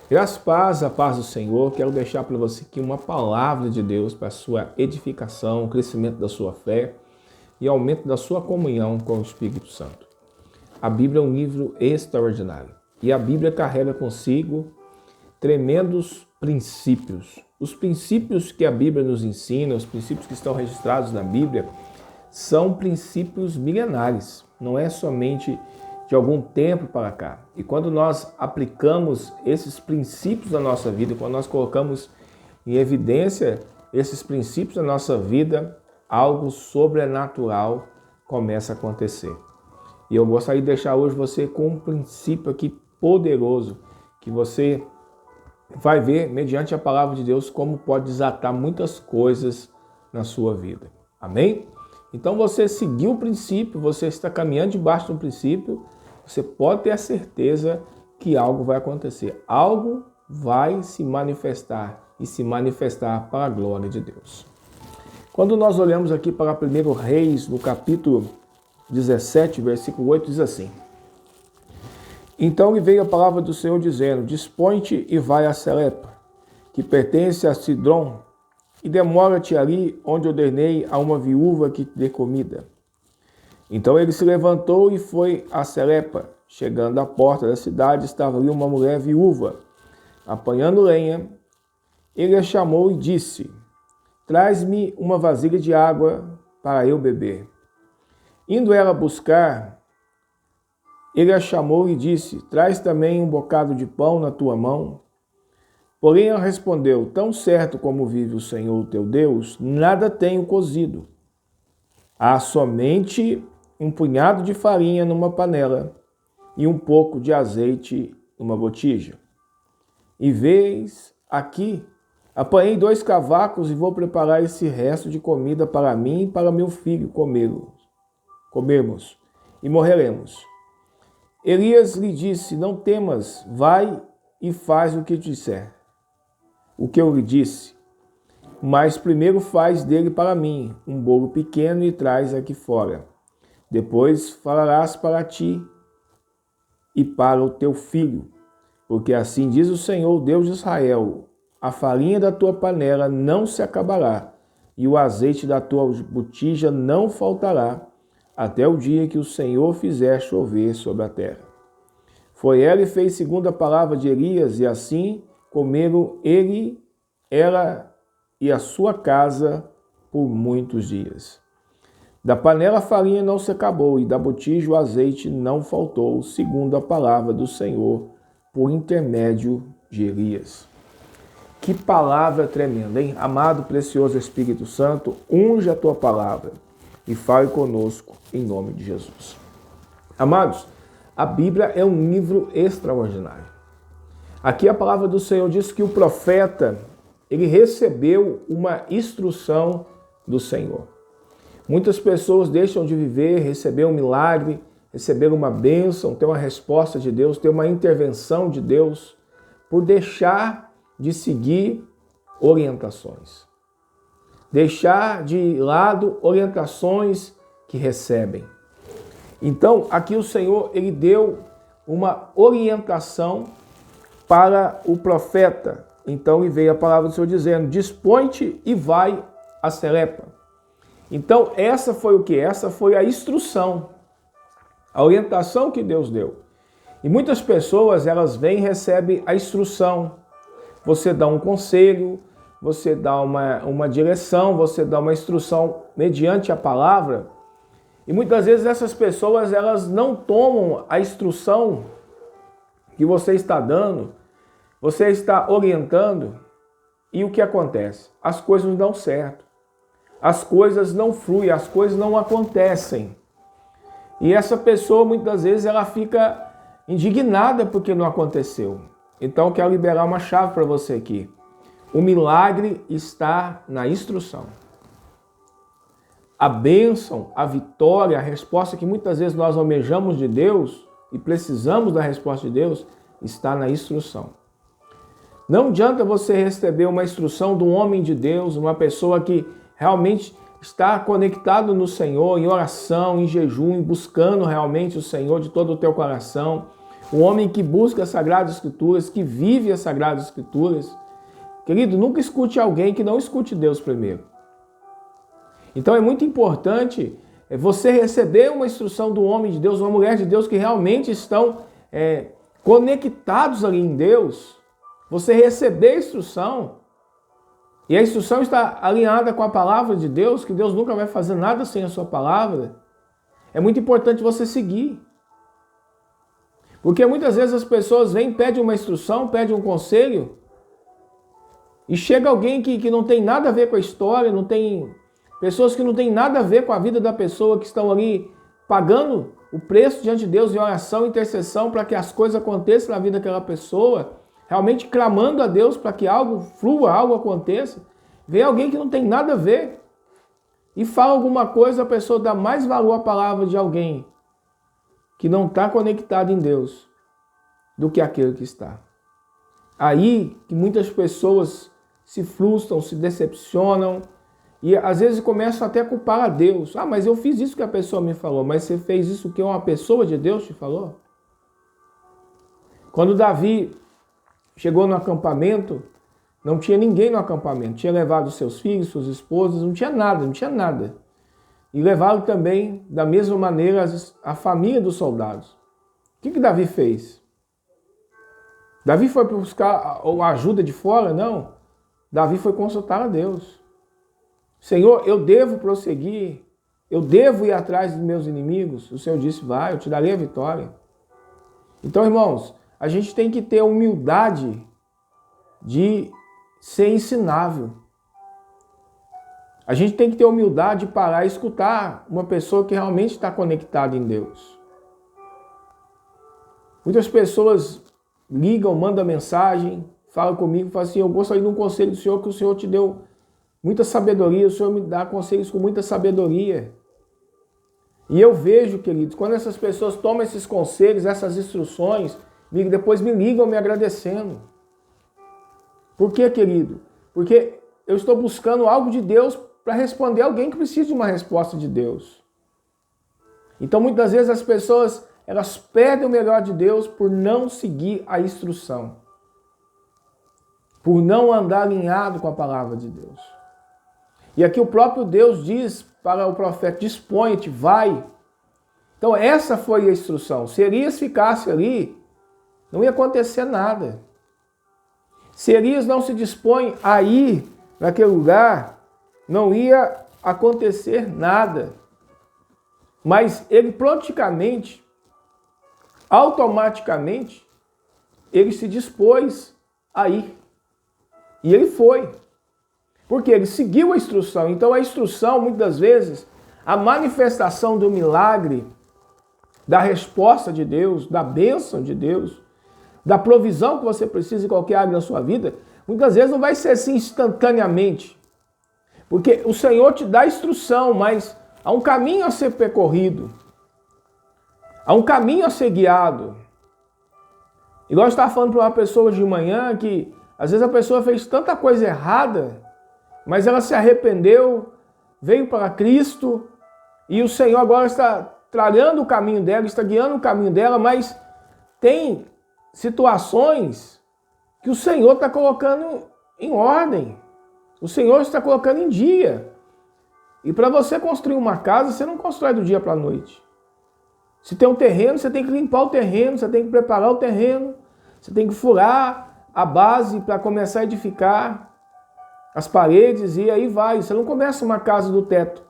Graças a paz do Senhor, quero deixar para você aqui uma palavra de Deus para a sua edificação, crescimento da sua fé e aumento da sua comunhão com o Espírito Santo. A Bíblia é um livro extraordinário e a Bíblia carrega consigo tremendos princípios. Os princípios que a Bíblia nos ensina, os princípios que estão registrados na Bíblia, são princípios milenares, não é somente de algum tempo para cá. E quando nós aplicamos esses princípios na nossa vida, quando nós colocamos em evidência esses princípios na nossa vida, algo sobrenatural começa a acontecer. E eu gostaria de deixar hoje você com um princípio aqui poderoso, que você vai ver, mediante a palavra de Deus, como pode desatar muitas coisas na sua vida. Amém? Então você seguiu o princípio, você está caminhando debaixo do princípio, você pode ter a certeza que algo vai acontecer. Algo vai se manifestar e se manifestar para a glória de Deus. Quando nós olhamos aqui para 1 Reis, no capítulo 17, versículo 8, diz assim: Então lhe veio a palavra do Senhor dizendo: Dispõe-te e vai a Selepa, que pertence a Sidom, e demora-te ali, onde ordenei a uma viúva que te dê comida. Então ele se levantou e foi a Selepa. Chegando à porta da cidade, estava ali uma mulher viúva, apanhando lenha. Ele a chamou e disse: Traz-me uma vasilha de água para eu beber. Indo ela buscar, ele a chamou e disse: Traz também um bocado de pão na tua mão. Porém ela respondeu: Tão certo como vive o Senhor teu Deus, nada tenho cozido. Há somente um punhado de farinha numa panela e um pouco de azeite numa botija. E vês aqui, apanhei 2 cavacos e vou preparar esse resto de comida para mim e para meu filho comermos e morreremos. Elias lhe disse: Não temas, vai e faz o que te disser. O que eu lhe disse, mas primeiro faz dele para mim um bolo pequeno e traz aqui fora. Depois falarás para ti e para o teu filho, porque assim diz o Senhor, Deus de Israel: a farinha da tua panela não se acabará, e o azeite da tua botija não faltará, até o dia que o Senhor fizer chover sobre a terra. Foi ela e fez segundo a palavra de Elias, e assim comeram ele, ela e a sua casa por muitos dias. Da panela a farinha não se acabou, e da botija o azeite não faltou, segundo a palavra do Senhor, por intermédio de Elias. Que palavra tremenda, hein? Amado, precioso Espírito Santo, unge a tua palavra e fale conosco em nome de Jesus. Amados, a Bíblia é um livro extraordinário. Aqui a palavra do Senhor diz que o profeta, ele recebeu uma instrução do Senhor. Muitas pessoas deixam de viver, receber um milagre, receber uma bênção, ter uma resposta de Deus, ter uma intervenção de Deus, por deixar de seguir orientações. Deixar de lado orientações que recebem. Então, aqui o Senhor, ele deu uma orientação para o profeta. Então, lhe veio a palavra do Senhor dizendo: Dispõe-te e vai a Selepa. Então, essa foi o que? Essa foi a instrução, a orientação que Deus deu. E muitas pessoas, elas vêm e recebem a instrução. Você dá um conselho, você dá uma direção, você dá uma instrução mediante a palavra. E muitas vezes essas pessoas, elas não tomam a instrução que você está dando, você está orientando, e o que acontece? As coisas não dão certo. As coisas não fluem, as coisas não acontecem. E essa pessoa, muitas vezes, ela fica indignada porque não aconteceu. Então, eu quero liberar uma chave para você aqui. O milagre está na instrução. A bênção, a vitória, a resposta que muitas vezes nós almejamos de Deus e precisamos da resposta de Deus, está na instrução. Não adianta você receber uma instrução de um homem de Deus, uma pessoa que realmente está conectado no Senhor, em oração, em jejum, buscando realmente o Senhor de todo o teu coração. O homem que busca as Sagradas Escrituras, que vive as Sagradas Escrituras. Querido, nunca escute alguém que não escute Deus primeiro. Então é muito importante você receber uma instrução do homem de Deus, uma mulher de Deus que realmente estão conectados ali em Deus. Você receber a instrução, e a instrução está alinhada com a palavra de Deus, que Deus nunca vai fazer nada sem a sua palavra. É muito importante você seguir. Porque muitas vezes as pessoas vêm, pedem uma instrução, pedem um conselho, e chega alguém que não tem nada a ver com a história, pessoas que não têm nada a ver com a vida da pessoa, que estão ali pagando o preço diante de Deus em oração e intercessão para que as coisas aconteçam na vida daquela pessoa, realmente clamando a Deus para que algo flua, algo aconteça. Vem alguém que não tem nada a ver e fala alguma coisa, a pessoa dá mais valor à palavra de alguém que não está conectado em Deus do que aquele que está. Aí que muitas pessoas se frustram, se decepcionam e às vezes começam até a culpar a Deus. Ah, mas eu fiz isso que a pessoa me falou. Mas você fez isso que uma pessoa de Deus te falou? Quando Davi chegou no acampamento, não tinha ninguém no acampamento. Tinha levado seus filhos, suas esposas, não tinha nada. E levaram também, da mesma maneira, a família dos soldados. O que Davi fez? Davi foi buscar a ajuda de fora? Não. Davi foi consultar a Deus. Senhor, eu devo prosseguir? Eu devo ir atrás dos meus inimigos? O Senhor disse, vai, eu te darei a vitória. Então, irmãos, a gente tem que ter a humildade de ser ensinável. A gente tem que ter a humildade de parar e escutar uma pessoa que realmente está conectada em Deus. Muitas pessoas ligam, mandam mensagem, falam comigo, falam assim, eu gostaria de um conselho do Senhor, que o Senhor te deu muita sabedoria, o Senhor me dá conselhos com muita sabedoria. E eu vejo, queridos, quando essas pessoas tomam esses conselhos, essas instruções, depois me ligam me agradecendo. Por quê, querido? Porque eu estou buscando algo de Deus para responder alguém que precisa de uma resposta de Deus. Então, muitas vezes as pessoas, elas perdem o melhor de Deus por não seguir a instrução. Por não andar alinhado com a palavra de Deus. E aqui o próprio Deus diz para o profeta, dispõe-te, vai. Então essa foi a instrução. Se Elias ficasse ali, não ia acontecer nada. Se Elias não se dispõe a ir naquele lugar, não ia acontecer nada. Mas ele praticamente, automaticamente, ele se dispôs a ir. E ele foi. Porque ele seguiu a instrução. Então a instrução, muitas vezes, a manifestação do milagre, da resposta de Deus, da bênção de Deus, da provisão que você precisa em qualquer área da sua vida, muitas vezes não vai ser assim instantaneamente. Porque o Senhor te dá instrução, mas há um caminho a ser percorrido. Há um caminho a ser guiado. Igual eu estava falando para uma pessoa de manhã que às vezes a pessoa fez tanta coisa errada, mas ela se arrependeu, veio para Cristo e o Senhor agora está tralhando o caminho dela, está guiando o caminho dela, mas tem situações que o Senhor está colocando em ordem. O Senhor está colocando em dia. E para você construir uma casa, você não constrói do dia para a noite. Se tem um terreno, você tem que limpar o terreno, você tem que preparar o terreno, você tem que furar a base para começar a edificar as paredes e aí vai. Você não começa uma casa do teto,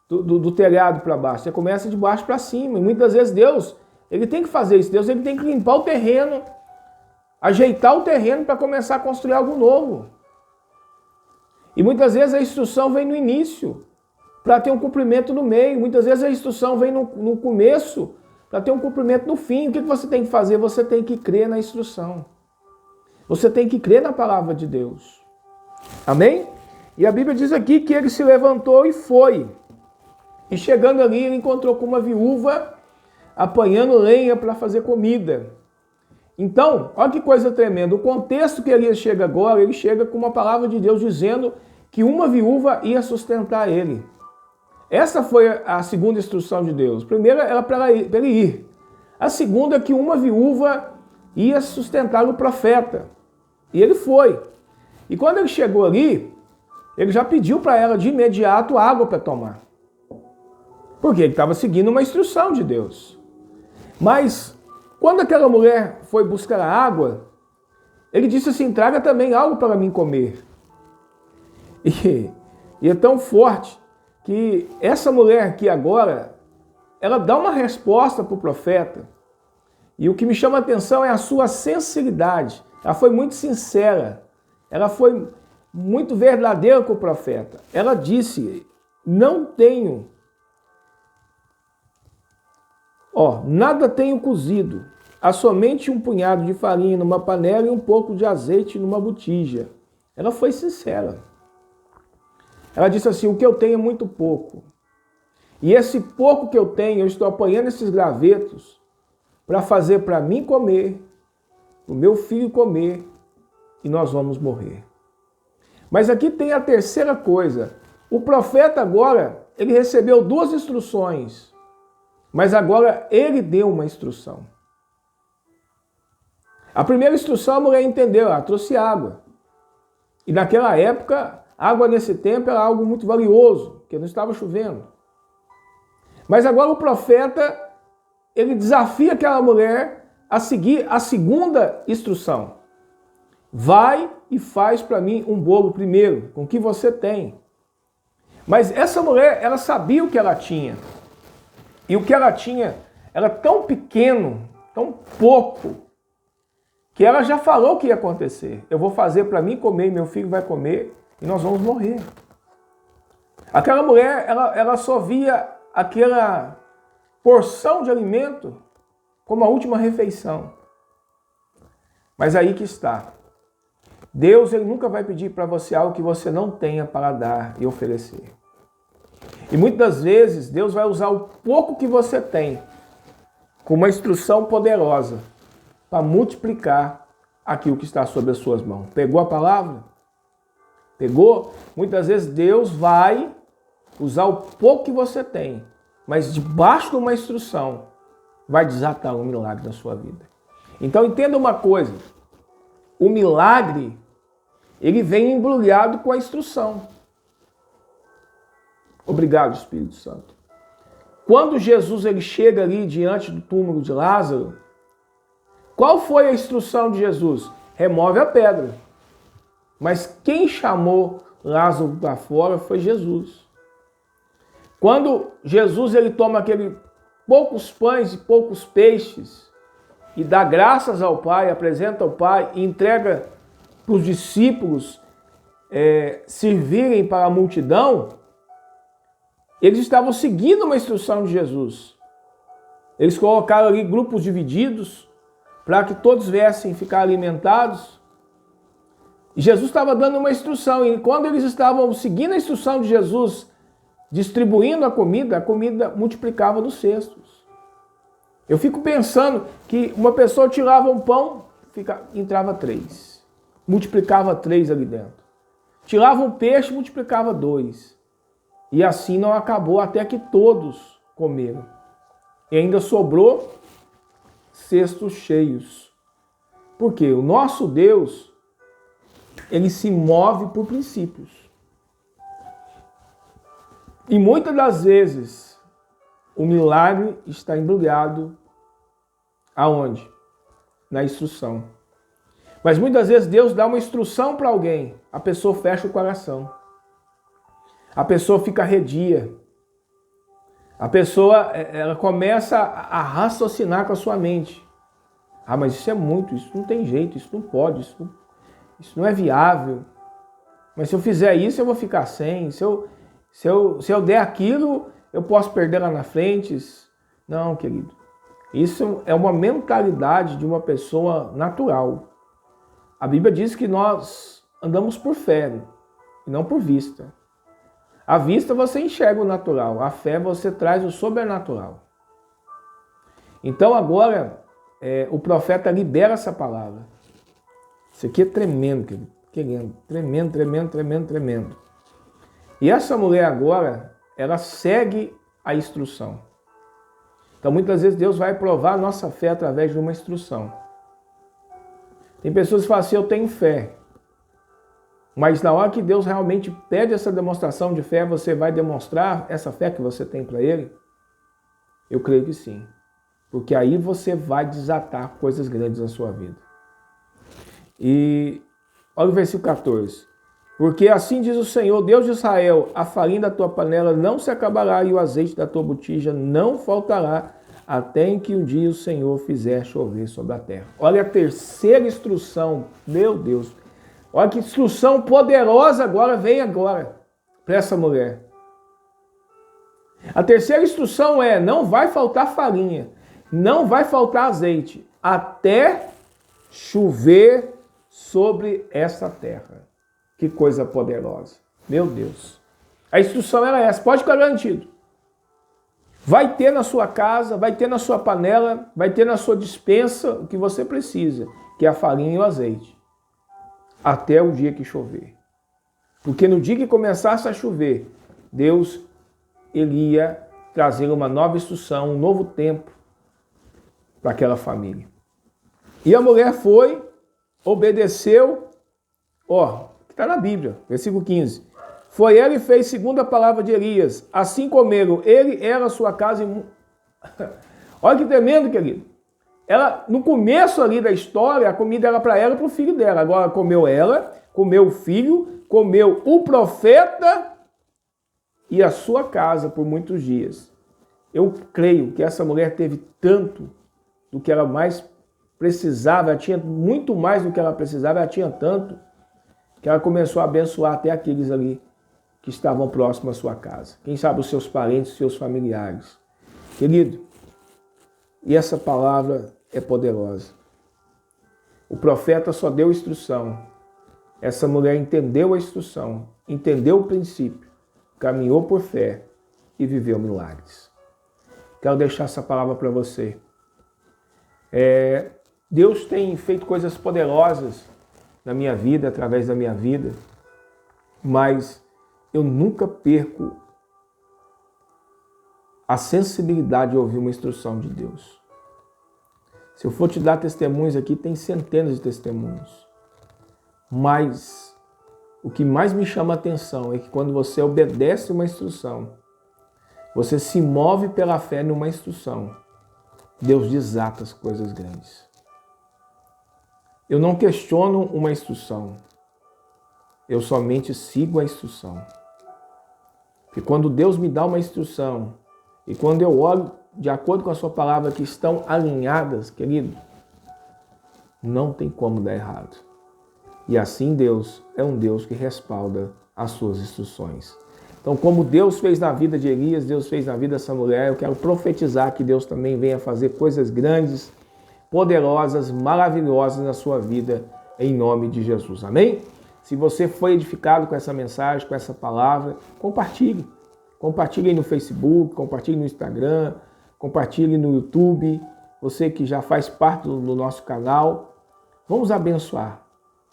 do telhado para baixo, você começa de baixo para cima. E muitas vezes Deus, ele tem que fazer isso. Deus, ele tem que limpar o terreno, ajeitar o terreno para começar a construir algo novo. E muitas vezes a instrução vem no início, para ter um cumprimento no meio. Muitas vezes a instrução vem no começo, para ter um cumprimento no fim. O que você tem que fazer? Você tem que crer na instrução. Você tem que crer na palavra de Deus. Amém? E a Bíblia diz aqui que ele se levantou e foi. E chegando ali, ele encontrou com uma viúva apanhando lenha para fazer comida. Então, olha que coisa tremenda. O contexto que Elias chega agora, ele chega com uma palavra de Deus dizendo que uma viúva ia sustentar ele. Essa foi a segunda instrução de Deus. Primeiro era para ele ir. A segunda é que uma viúva ia sustentar o profeta. E ele foi. E quando ele chegou ali, ele já pediu para ela de imediato água para tomar. Porque ele estava seguindo uma instrução de Deus. Mas quando aquela mulher foi buscar a água, ele disse assim, traga também algo para mim comer. E é tão forte que essa mulher aqui agora, ela dá uma resposta para o profeta. E o que me chama a atenção é a sua sinceridade. Ela foi muito sincera. Ela foi muito verdadeira com o profeta. Ela disse, não tenho, nada tenho cozido. Há somente um punhado de farinha numa panela e um pouco de azeite numa botija. Ela foi sincera. Ela disse assim, o que eu tenho é muito pouco. E esse pouco que eu tenho, eu estou apanhando esses gravetos para fazer para mim comer, para o meu filho comer, e nós vamos morrer. Mas aqui tem a terceira coisa. O profeta agora, ele recebeu 2 instruções, mas agora ele deu uma instrução. A primeira instrução a mulher entendeu, ela trouxe água. E naquela época, água nesse tempo era algo muito valioso, porque não estava chovendo. Mas agora o profeta, ele desafia aquela mulher a seguir a segunda instrução. Vai e faz para mim um bolo primeiro, com o que você tem. Mas essa mulher, ela sabia o que ela tinha. E o que ela tinha era tão pequeno, tão pouco, que ela já falou o que ia acontecer. Eu vou fazer para mim comer, meu filho vai comer e nós vamos morrer. Aquela mulher, ela só via aquela porção de alimento como a última refeição. Mas aí que está. Deus, ele nunca vai pedir para você algo que você não tenha para dar e oferecer. E muitas das vezes, Deus vai usar o pouco que você tem com uma instrução poderosa para multiplicar aquilo que está sobre as suas mãos. Pegou a palavra? Pegou? Muitas vezes Deus vai usar o pouco que você tem, mas debaixo de uma instrução vai desatar um milagre na sua vida. Então entenda uma coisa, o milagre, ele vem embrulhado com a instrução. Obrigado, Espírito Santo. Quando Jesus ele chega ali diante do túmulo de Lázaro, qual foi a instrução de Jesus? Remove a pedra. Mas quem chamou Lázaro para fora foi Jesus. Quando Jesus ele toma aqueles poucos pães e poucos peixes e dá graças ao Pai, apresenta ao Pai e entrega para os discípulos servirem para a multidão, eles estavam seguindo uma instrução de Jesus. Eles colocaram ali grupos divididos para que todos viessem ficar alimentados. E Jesus estava dando uma instrução. E quando eles estavam seguindo a instrução de Jesus, distribuindo a comida multiplicava nos cestos. Eu fico pensando que uma pessoa tirava um pão, entrava 3. Multiplicava 3 ali dentro. Tirava um peixe, multiplicava 2. E assim não acabou até que todos comeram. E ainda sobrou cestos cheios. Porque o nosso Deus, ele se move por princípios. E muitas das vezes, o milagre está embrulhado aonde? Na instrução. Mas muitas vezes Deus dá uma instrução para alguém, a pessoa fecha o coração. A pessoa fica arredia. A pessoa ela começa a raciocinar com a sua mente. Ah, mas isso é muito, isso não tem jeito, isso não pode, isso não é viável. Mas se eu fizer isso, eu vou ficar sem. Se eu der aquilo, eu posso perder lá na frente. Não, querido. Isso é uma mentalidade de uma pessoa natural. A Bíblia diz que nós andamos por fé e não por vista. A vista você enxerga o natural, a fé você traz o sobrenatural. Então agora o profeta libera essa palavra. Isso aqui é tremendo, querido. Tremendo. E essa mulher agora, ela segue a instrução. Então, muitas vezes, Deus vai provar a nossa fé através de uma instrução. Tem pessoas que falam assim, eu tenho fé. Mas na hora que Deus realmente pede essa demonstração de fé, você vai demonstrar essa fé que você tem para Ele? Eu creio que sim. Porque aí você vai desatar coisas grandes na sua vida. E olha o versículo 14. Porque assim diz o Senhor, Deus de Israel, a farinha da tua panela não se acabará e o azeite da tua botija não faltará, até em que um dia o Senhor fizer chover sobre a terra. Olha a terceira instrução, meu Deus. Olha que instrução poderosa agora, vem agora para essa mulher. A terceira instrução é, não vai faltar farinha, não vai faltar azeite, até chover sobre essa terra. Que coisa poderosa. Meu Deus. A instrução era essa, pode ficar garantido. Vai ter na sua casa, vai ter na sua panela, vai ter na sua despensa o que você precisa, que é a farinha e o azeite. Até o dia que chover. Porque no dia que começasse a chover, Deus ele ia trazer uma nova instrução, um novo tempo para aquela família. E a mulher foi, obedeceu, que está na Bíblia, versículo 15. Foi ela e fez segundo a palavra de Elias. Assim comeram ele, ela, sua casa e... Olha que tremendo, querido. Ela, no começo ali da história, a comida era para ela e para o filho dela. Agora comeu ela, comeu o filho, comeu o profeta e a sua casa por muitos dias. Eu creio que essa mulher teve tanto do que ela mais precisava, ela tinha muito mais do que ela precisava, ela tinha tanto, que ela começou a abençoar até aqueles ali que estavam próximos à sua casa. Quem sabe os seus parentes, os seus familiares. Querido, e essa palavra é poderosa. O profeta só deu instrução. Essa mulher entendeu a instrução, entendeu o princípio, caminhou por fé e viveu milagres. Quero deixar essa palavra para você. Deus tem feito coisas poderosas na minha vida, através da minha vida, mas eu nunca perco a sensibilidade de ouvir uma instrução de Deus. Se eu for te dar testemunhos aqui, tem centenas de testemunhos. Mas o que mais me chama a atenção é que quando você obedece uma instrução, você se move pela fé numa instrução, Deus desata as coisas grandes. Eu não questiono uma instrução, eu somente sigo a instrução. Porque quando Deus me dá uma instrução, e quando eu olho de acordo com a sua palavra que estão alinhadas, querido, não tem como dar errado. E assim Deus é um Deus que respalda as suas instruções. Então, como Deus fez na vida de Elias, Deus fez na vida dessa mulher, eu quero profetizar que Deus também venha fazer coisas grandes, poderosas, maravilhosas na sua vida, em nome de Jesus. Amém? Se você foi edificado com essa mensagem, com essa palavra, compartilhe. Compartilhe no Facebook, compartilhe no Instagram, compartilhe no YouTube. Você que já faz parte do nosso canal, vamos abençoar.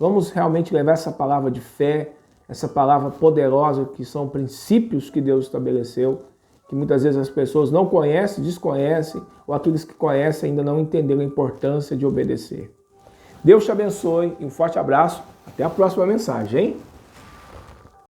Vamos realmente levar essa palavra de fé, essa palavra poderosa que são princípios que Deus estabeleceu, que muitas vezes as pessoas não conhecem, desconhecem, ou aqueles que conhecem ainda não entenderam a importância de obedecer. Deus te abençoe e um forte abraço. Até a próxima mensagem, hein?